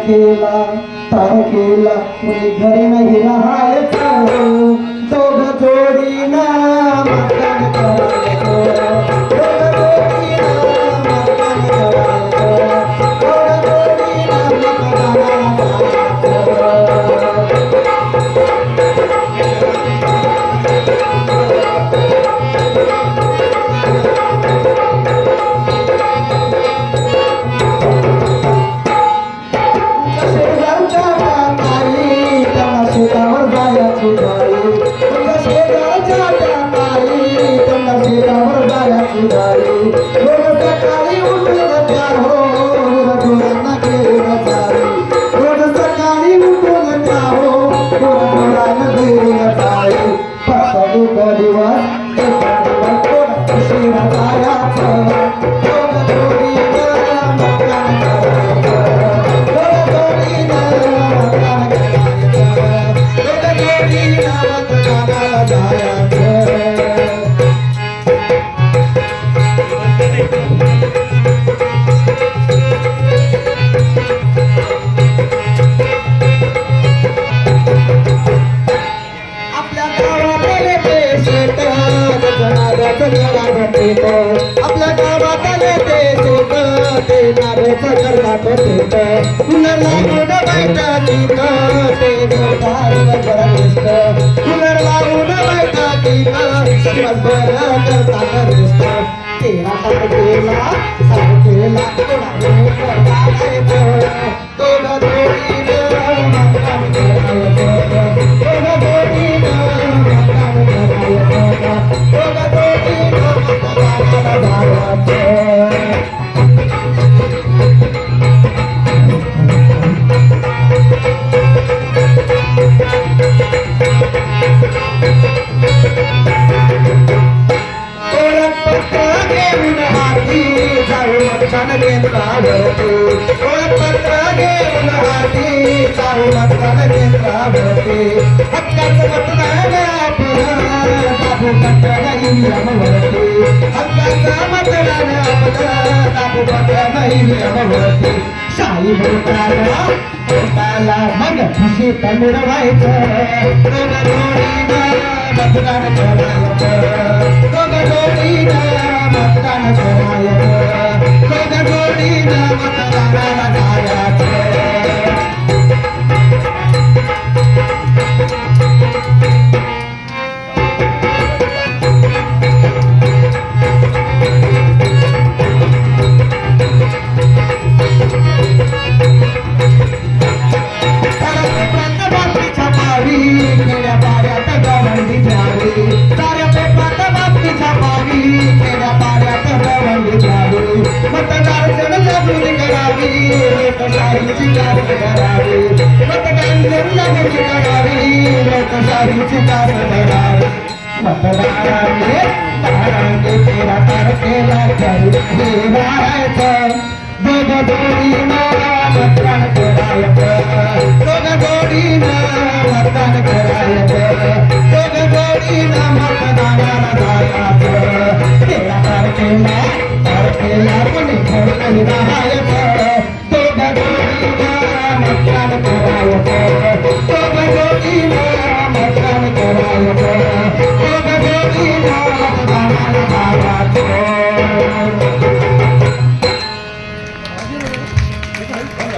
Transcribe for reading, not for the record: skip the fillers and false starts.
तारखेला कुणी घरी नाही राहायचं दोघं जोडीनं मतदान करायचं दोघं जोडीनं मतदान करायचं दोघं जोडीनं आपल्या गावात ते ते नारेचं जगात कुलर लागून बैठकी ते जोरदार दिसत कुलर लागून बैठकी दिवसभर करता दिसत 13 तारखेला दोघं जोडीनं मतदान करायचं दोघं जोडीनं मतदान करायचं दोघं जोडीनं मतदानाला जायचं ओळखपत्र घेऊन हाती जाऊ मतदान केंद्रावरती हक्काचं मतदान आपलं दाबू पटकन नियमावरती हक्काचं मतदान आपलं दाबू पटकन नियमावरती शाही भोटाला मग खुशीत मिळवायचं दोघं जोडीनं मतदान करायचं दोघं जोडीनं मतदान करायचं दोघं जोडीनं मतदानाला जायचं मतदाराने 13 तारखेला राहायचं दोघं जोडीनं मतदान करायचं दोघं जोडीनं मतदान करायचं दोघं जोडीनं मतदानाला जायचं 13 तारखेला कोणी घरी राहायचं